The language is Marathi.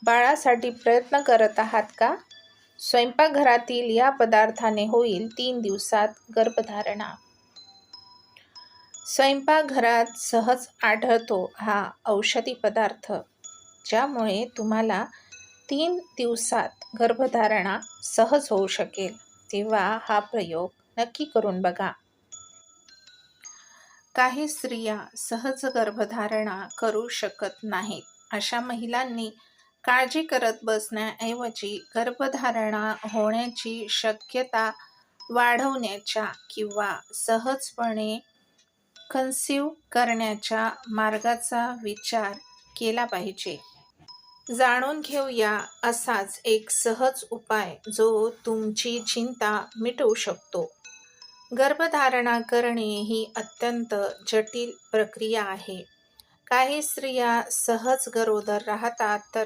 बाळासाठी प्रयत्न करत आहात का? स्वयंपाकघरातील या पदार्थाने होईल 3 दिवसात गर्भधारणा. स्वयंपाकघरात सहज आढळतो हा औषधी पदार्थ, ज्यामुळे तुम्हाला 3 दिवसात गर्भधारणा सहज होऊ शकेल. तेव्हा हा प्रयोग नक्की करून बघा. काही स्त्रिया सहज गर्भधारणा करू शकत नाहीत. अशा महिलांनी काळजी करत बसण्याऐवजी गर्भधारणा होण्याची शक्यता वाढवण्याच्या किंवा सहजपणे कन्सीव्ह करण्याच्या मार्गाचा विचार केला पाहिजे. जाणून घेऊया असाच एक सहज उपाय जो तुमची चिंता मिटवू शकतो. गर्भधारणा करणे ही अत्यंत जटिल प्रक्रिया आहे. काही स्त्रिया सहज गरोदर राहतात तर